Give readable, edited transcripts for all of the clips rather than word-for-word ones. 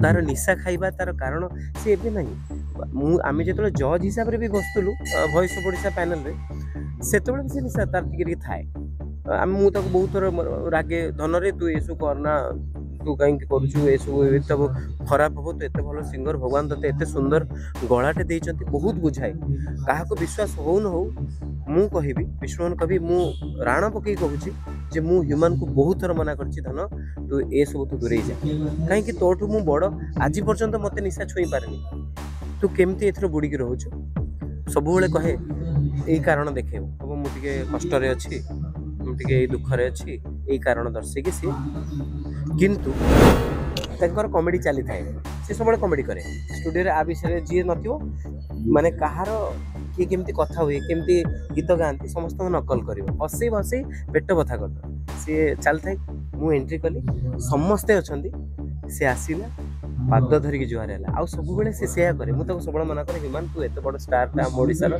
तार निशा खाइबा तार कारण सी एबे नहीं आम जो जज हिसाब से भी बसुलु वॉइस ऑफ ओडिशा पैनल रे सेतबेले से निशा तार टिके थाए मुझे बहुत थर रागे धन तू ये करना तू कहीं करू ये सब खराब हम तू एत भल सिंगर भगवान ते एत सुंदर गलाटे देते बहुत बुझाए क्या विश्वास हो न हो मु कहि विष्णुमोहन कवि मु राण पकई कहूँ जे मु ह्यूमन को बहुत थर मना कर धन तू ए सब तू दूरे जा कहीं तोठू मु बड़ आज पर्यंत मत निशा छुई पारे तू केमती एथर बुड़िकी रोच सब कहे यही कारण देखे मुझे कष्ट अच्छी मुझे दुखरे अच्छी यही कारण दर्शेकी सी किंतु तंकर कॉमेडी चली थाए सी सब कॉमेडी करे स्टूडियो आ विषय जी न माने कहार किए केमती कथा हुए केमती गीत गाती समस्त नकल कर हसई हसई पेट बथा कर सी चल थाए मु एंट्री कली समस्ते अच्छा सी आसला पाद धरिकी जुआर है आउ सब बेले सी सेया करे मुझे सब मना करे ह्यूमन तू एत बड़ स्टार आम ओडिशार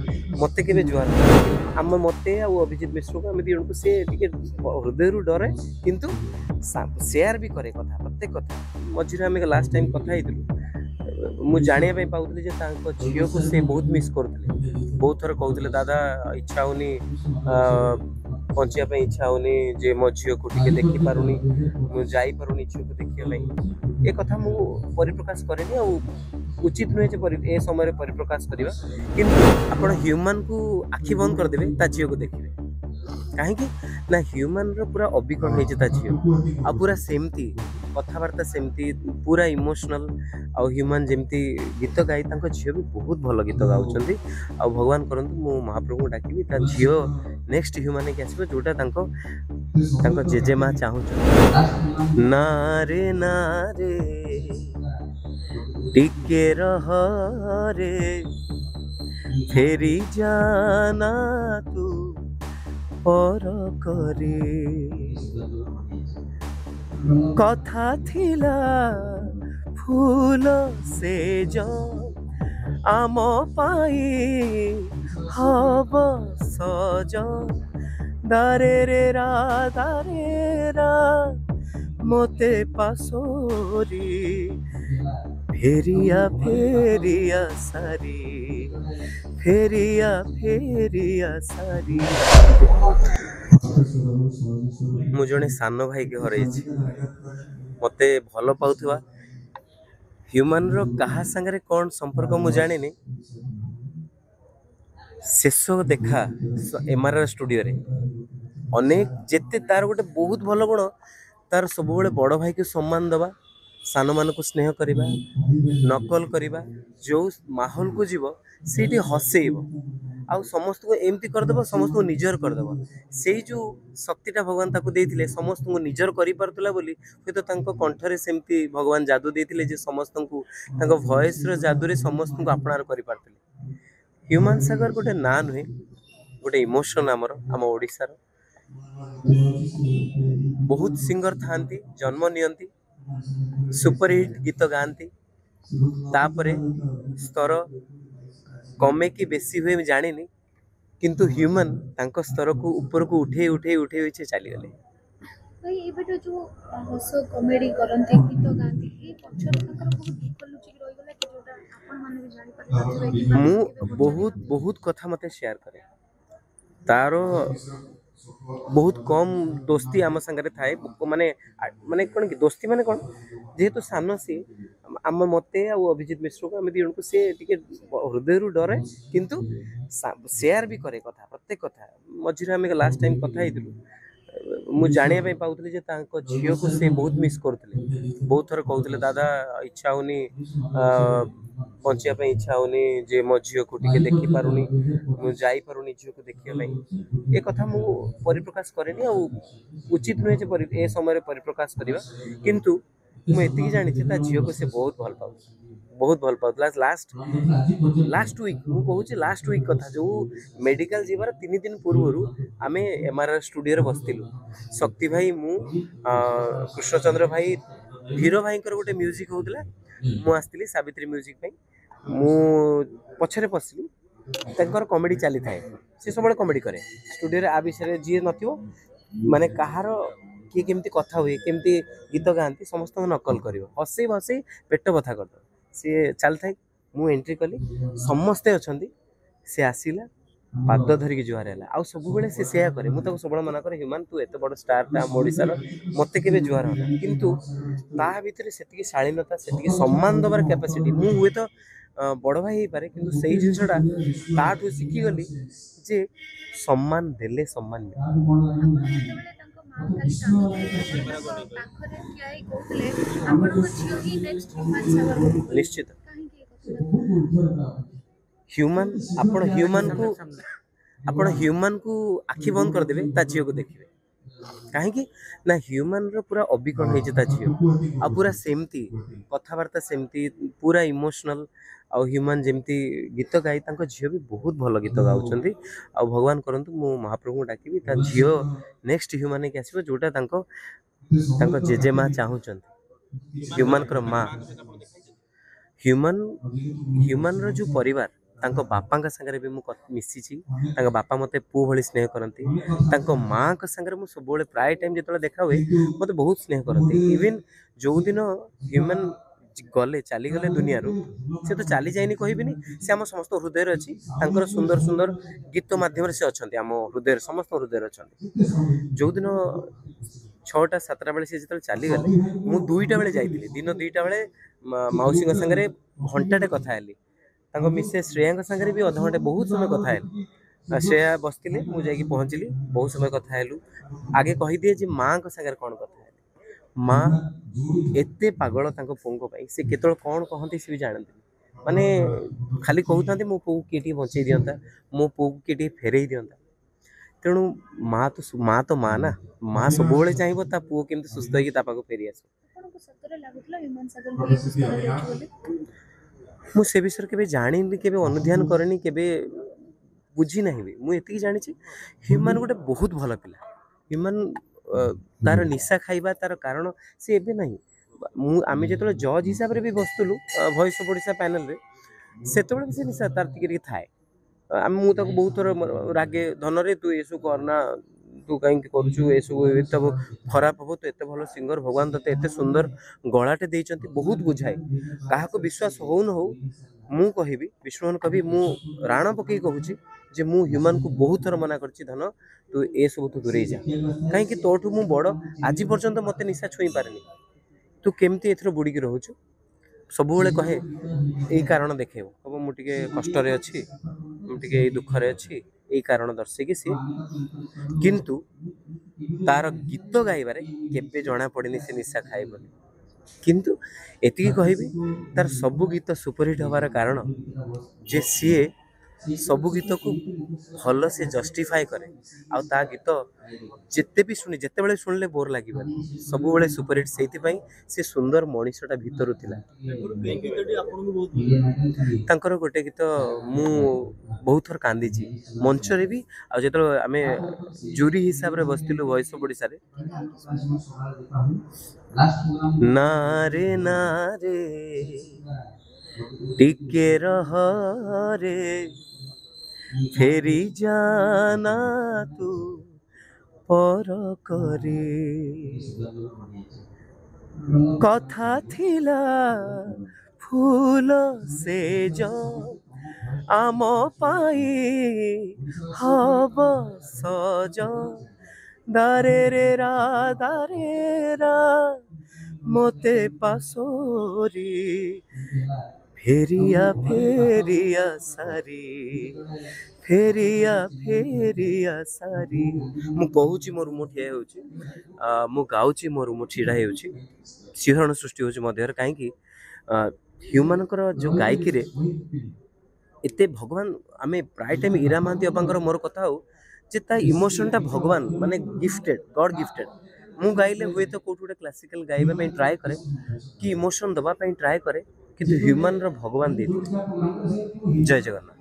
मत के जुआर आम मत अभिजीत मिश्र को आम दी को सी हृदय डरे किंतु सेयार भी करे कथा प्रत्येक कथा मझे आम लास्ट टाइम कथा मुझे जाना पाऊली झील को सी बहुत मिस करते बहुत थर कहते दादा इच्छा होनी बचापी इच्छा होनी जे मो झील को टे देखी पारुनी मुझे पारुनी झील को देखा ये कथा मु परिप्रकाश करेनी उचित नुहे ए समय परिप्रकाश करवा किंतु आपण ह्यूमन को आखि बंद करदे ता झील को देखिए कहीं ना ह्यूमन पूरा अबिकल होता झील आ पूरा सेमती कथबार्ता सेमती पूरा इमोशनल आ ह्यूमन जमती गीत गाई झील भी बहुत भल गीत गाँच आ भगवान करंतु मु महाप्रभु डाकि झील नेक्स्ट ह्यूमन के आसो जोटा जेजेमा चाहूँ नारे नारे टिके रह रे फेरी जाना तू पर करे कथा थिला फूल से जो आम पाई हब सज दारे रे रा मोते पासोरी फेरिया फेरिया सारी मु जने सान भाई के हर मते भल पाउथवा ह्यूमन रो कहा संगे कौन संपर्क मु जानी शेष देखा एमआरआर स्टूडियो रे अनेक जेते तार गोटे बहुत भल गुण तार सब बड़ भाई को सम्मान दबा सान मान को स्नेह करवा नकल करवा जो माहौल को जीव से हसेब आउ समस्त को एमती करदेव समस्त को निजर करदेव से जो शक्तिटा भगवान ताको देइथिले समस्त को निजर करि पारतला बोली हे तो तांको कंठरे सेमती भगवान जादू देइथिले जे समस्त को तांको वॉइस रो जादू रे समस्त को अपनार करि पारतले ह्यूमन सागर गोटे ना नुहे गोटे इमोशन आमर आम ओडिशार बहुत सिंगर थांती जन्म नियंती सुपरहिट गीत गाती तापरे स्तर कमे कि बेसी हुए मैं जानी किंतु ह्यूमन तांको स्तर को ऊपर को उठे उठे उठे उठे चली गले भाई एबेटा जो हस कॉमेडी करंती गीत गांती ए पछर तकर बहुत दुख लुचि रहि गला कि जोटा आपण माने भी जानि पारि कि मु बहुत बहुत कथा मते शेयर करे तारो बहुत कम दोस्ती आम संगे थाए माने माने कौन कि दोस्ती माने कौन जेहेतु सान सी आम मते अभिजीत मिश्र को आम दी को सी हृदय डरे किंतु शेयर भी करे कथा प्रत्येक कथा मझे आम लास्ट टाइम कथा मुझे जाना पाऊली झील को सी बहुत मिस करते बहुत थर कहते दादा इच्छा होनी बचापी इच्छा होनी जे मो झील को टे देखी पारुनी मुझे पारुनी झील को देखा ये कथा मु परिप्रकाश करेनी उचित नुहे ए समय परिप्रकाश करवा किंतु मुझे जानी झील को सी बहुत भल पाला लास्ट वीक मु कहूँ लास्ट वीक कथा जो मेडिकल जीवार 3 दिन पूर्व आम एमआरआर स्टूडियो बसलु शक्ति भाई मु कृष्णचंद्र भाई हीरो भाई गोटे म्यूजिक होता मुझे सावित्री म्यूजिक मु पछरे पशिली कॉमेडी चली थाए सी सब कॉमेडी करे स्टूडियो आ विषय जी न ମାନେ କାହାର କିଏ କେମିତି କଥା ହୁଏ କେମିତି ଗୀତ ଗାଆନ୍ତି ସମସ୍ତଙ୍କୁ ନକଲ କରିବ ହସେଇ ବସେଇ ପେଟ ବଥା କରିଦେବ ସିଏ ଚାଲିଥାଏ ମୁଁ ଏଣ୍ଟ୍ରି କଲି ସମସ୍ତେ ଅଛନ୍ତି ସେ ଆସିଲା ପାଦ ଧରିକି ଜୁହାର ହେଲା ଆଉ ସବୁବେଳେ ସେ ସେୟା କରେ ମୁଁ ତାକୁ ସବୁବେଳେ ମନା କରେ ହ୍ୟୁମାନ ତୁ ଏତେ ବଡ଼ ଷ୍ଟାରଟା ଆମ ଓଡ଼ିଶାର ମୋତେ କେବେ ଜୁହାର ହନା କିନ୍ତୁ ତା ଭିତରେ ସେତିକି ଶାଳୀନତା ସେତିକି ସମ୍ମାନ ଦେବାର କ୍ୟାପାସିଟି ମୁଁ ହୁଏତ ବଡ଼ ଭାଇ ହେଇପାରେ କିନ୍ତୁ ସେଇ ଜିନିଷଟା ତାଠୁ ଶିଖିଗଲି ଯେ ସମ୍ମାନ ଦେଲେ ସମ୍ମାନ ମିଳେ ଆପଣ ଯେତେବେଳେ ତାଙ୍କ ମା ଖାଲି କାନ୍ଦୁଥିଲେ ଆପଣ ତାଙ୍କ ପାଖରେ ଠିଆ ହେଇ କହୁଥିଲେ ଆପଣଙ୍କ ଝିଅ ହିଁ ନେକ୍ସଟ ହ୍ୟୁମାନ ସାଗର ହବ ବୋଲି। ନିଶ୍ଚିତ କାହିଁକି ଏ କଥାଟା ହ୍ୟୁମାନ ଆପଣ ହ୍ୟୁମାନକୁ ଆଖି ବନ୍ଦ କରିଦେବେ ତା ଝିଅକୁ ଦେଖିବେ କାହିଁକି ନା ହ୍ୟୁମାନର ପୁରା ଅବିକଳ ହେଇଛି ତା ଝିଅ ଆଉ ପୁରା ସେମିତି କଥାବାର୍ତ୍ତା ସେମିତି ପୁରା ଇମୋସନାଲ ଆଉ ହ୍ୟୁମାନ ଯେମିତି ଗୀତ ଗାଇ ତାଙ୍କ ଝିଅ ବି ବହୁତ ଭଲ ଗୀତ ଗାଉଛନ୍ତି ଆଉ ଭଗବାନ କରନ୍ତୁ ମୁଁ ମହାପ୍ରଭୁଙ୍କୁ ଡାକିବି ତା ଝିଅ ନେକ୍ସଟ ହ୍ୟୁମାନ ହେଇକି ଆସିବ ଯୋଉଟା ତାଙ୍କ ତାଙ୍କ ଜେଜେମା ଚାହୁଁଛନ୍ତି ହ୍ୟୁମାନଙ୍କର ମା ହ୍ୟୁମାନ ହ୍ୟୁମାନର ଯେଉଁ ପରିବାର ତାଙ୍କ ବାପାଙ୍କ ସାଙ୍ଗରେ ବି ମୁଁ ମିଶିଛି ତାଙ୍କ ବାପା ମୋତେ ପୁଅ ଭଳି ସ୍ନେହ କରନ୍ତି ତାଙ୍କ ମାଆଙ୍କ ସାଙ୍ଗରେ ମୁଁ ସବୁବେଳେ ପ୍ରାୟ ଟାଇମ୍ ଯେତେବେଳେ ଦେଖା ହୁଏ ମୋତେ ବହୁତ ସ୍ନେହ କରନ୍ତି ଇଭିନ୍ ଯେଉଁଦିନ ହ୍ୟୁମାନ ଗଲେ ଚାଲିଗଲେ ଦୁନିଆରୁ ସେ ତ ଚାଲି ଯାଇନି କହିବିନି ସେ ଆମ ସମସ୍ତ ହୃଦୟରେ ଅଛି ତାଙ୍କର ସୁନ୍ଦର ସୁନ୍ଦର ଗୀତ ମାଧ୍ୟମରେ ସେ ଅଛନ୍ତି ଆମ ହୃଦୟରେ ସମସ୍ତ ହୃଦୟରେ ଅଛନ୍ତି ଯେଉଁଦିନ 6ଟା 7ଟା ବେଳେ ସେ ଯେତେବେଳେ ଚାଲିଗଲେ ମୁଁ 2ଟା ବେଳେ ଯାଇଥିଲି ଦିନ 2ଟା ବେଳେ ମାଉସୀଙ୍କ ସାଙ୍ଗରେ ଘଣ୍ଟାଟେ କଥା ହେଲି ତାଙ୍କ ମିସେସ୍ ଶ୍ରେୟାଙ୍କ ସାଙ୍ଗରେ ବି ଅଧଘଣ୍ଟେ ବହୁତ ସମୟ କଥା ହେଲି ଶ୍ରେୟା ବସିଥିଲେ ମୁଁ ଯାଇକି ପହଞ୍ଚିଲି ବହୁତ ସମୟ କଥା ହେଲୁ ଆଗେ କହିଦିଏ ଯେ ମାଆଙ୍କ ସାଙ୍ଗରେ କ'ଣ କଥା ହେଲି ମା ଏତେ ପାଗଳ ତାଙ୍କ ପୁଅଙ୍କ ପାଇଁ ସେ କେତେବେଳେ କ'ଣ କହନ୍ତି ସେ ବି ଜାଣନ୍ତିନି ମାନେ ଖାଲି କହୁଥାନ୍ତି ମୋ ପୁଅକୁ କିଏ ଟିକେ ବଞ୍ଚେଇ ଦିଅନ୍ତା ମୋ ପୁଅକୁ କିଏ ଟିକେ ଫେରେଇ ଦିଅନ୍ତା ତେଣୁ ମା ତ ମା ନା ମା ସବୁବେଳେ ଚାହିଁବ ତା ପୁଅ କେମିତି ସୁସ୍ଥ ହେଇକି ତା ପାଖକୁ ଫେରି ଆସିବ ଆପଣଙ୍କୁ ସତରେ ଲାଗୁଥିଲା ହ୍ୟୁମାନ ସାଗର ହିଁ ଏ ପୁସ୍ତକ ଦେଇଛି ବୋଲି? ମୁଁ ସେ ବିଷୟରେ କେବେ ଜାଣିନି କେବେ ଅନୁଧ୍ୟାନ କରେନି କେବେ ବୁଝି ନାହିଁ ବି ମୁଁ ଏତିକି ଜାଣିଛି ହ୍ୟୁମାନ ଗୋଟେ ବହୁତ ଭଲ ପିଲା ହ୍ୟୁମାନ ତାର ନିଶା ଖାଇବା ତାର କାରଣ ସେ ଏବେ ନାହିଁ ଆମେ ଯେତେବେଳେ ଜଜ୍ ହିସାବରେ ବି ବସୁଥିଲୁ ଭଏସ୍ ଅଫ୍ ଓଡ଼ିଶା ପ୍ୟାନେଲରେ ସେତେବେଳେ ବି ସେ ନିଶା ତାର ଟିକେ ଟିକେ ଥାଏ ମୁଁ ତାକୁ ବହୁତ ଥର ରାଗେ ଧନରେ ତୁ ଏସବୁ କରନା ତୁ କାହିଁକି କରୁଛୁ ଏସବୁ ଏତେ ଖରାପ ହବ ତୁ ଏତେ ଭଲ ସିଙ୍ଗର ଭଗବାନ ତତେ ଏତେ ସୁନ୍ଦର ଗଳାଟେ ଦେଇଛନ୍ତି ବହୁତ ବୁଝାଏ କାହାକୁ ବିଶ୍ୱାସ ହଉ ନ ହଉ ମୁଁ କହିବି ବିଷ୍ଣୁମାନ କବି ମୁଁ ରାଣ ପକେଇ କହୁଛି ଯେ ମୁଁ ହ୍ୟୁମାନକୁ ବହୁତ ଥର ମନା କରିଛି ଧନ ତୁ ଏସବୁ ତୁ ଦୂରେଇ ଯା କାହିଁକି ତୋଠୁ ମୁଁ ବଡ଼ ଆଜି ପର୍ଯ୍ୟନ୍ତ ମୋତେ ନିଶା ଛୁଇଁ ପାରେନି ତୁ କେମିତି ଏଥିର ବୁଡ଼ିକି ରହୁଛୁ ସବୁବେଳେ କହେ ଏଇ କାରଣ ଦେଖେଇବ କହିବ ମୁଁ ଟିକେ କଷ୍ଟରେ ଅଛି ମୁଁ ଟିକେ ଏଇ ଦୁଃଖରେ ଅଛି ଏଇ କାରଣ ଦର୍ଶେଇକି ସିଏ କିନ୍ତୁ ତାର ଗୀତ ଗାଇବାରେ କେବେ ଜଣା ପଡ଼ିନି ସେ ନିଶା ଖାଏ ବୋଲି କିନ୍ତୁ ଏତିକି କହିବି ତାର ସବୁ ଗୀତ ସୁପରହିଟ୍ ହେବାର କାରଣ ଯେ ସିଏ ସବୁ ଗୀତକୁ ଭଲ ସେ ଜଷ୍ଟିଫାଏ କରେ ଆଉ ତା ଗୀତ ଯେତେ ବି ଯେତେବେଳେ ଶୁଣିଲେ ବୋର୍ ଲାଗିବନି ସବୁବେଳେ ସୁପରହିଟ୍ ସେଇଥିପାଇଁ ସେ ସୁନ୍ଦର ମଣିଷଟା ଭିତରୁ ଥିଲା ତାଙ୍କର ଗୋଟେ ଗୀତ ମୁଁ ବହୁତ ଥର କାନ୍ଦିଛି ମଞ୍ଚରେ ବି ଆଉ ଯେତେବେଳେ ଆମେ ଜୁରି ହିସାବରେ ବସିଥିଲୁ ଭଏସ୍ ଅଫ୍ ଓଡ଼ିଶାରେ ନାରେ ନାରେ ଟିକେ ରହରେ ଫେରି ଜାନା ତୁ পর করে কথা থিলা ফুল সেজ আম পাই হব সজ দারে রে রা মতে পাশরি ফেরিয়া ফেরিয়া সারি ଫେରିଆ ସାରି ମୁଁ କହୁଛି ମୋ ରୁମ ଠିଆ ହେଉଛି ମୁଁ ଗାଉଛି ମୋ ରୁମ ଛିଡ଼ା ହେଉଛି ଶିହରଣ ସୃଷ୍ଟି ହେଉଛି ମୋ ଦେହରେ କାହିଁକି ହ୍ୟୁମାନଙ୍କର ଯେଉଁ ଗାୟିକୀରେ ଏତେ ଭଗବାନ ଆମେ ପ୍ରାୟ ଟାଇମ୍ ଇରା ମହାନ୍ତି ବାବାଙ୍କର ମୋର କଥା ହଉ ଯେ ତା ଇମୋସନଟା ଭଗବାନ ମାନେ ଗିଫ୍ଟେଡ୍ ଗଡ୍ ଗିଫ୍ଟେଡ୍ ମୁଁ ଗାଇଲେ ହୁଏତ କେଉଁଠି ଗୋଟେ କ୍ଲାସିକାଲ ଗାଇବା ପାଇଁ ଟ୍ରାଏ କରେ କି ଇମୋସନ ଦେବା ପାଇଁ ଟ୍ରାଏ କରେ କିନ୍ତୁ ହ୍ୟୁମାନର ଭଗବାନ ଦେଇଥିଲେ ଜୟ ଜଗନ୍ନାଥ।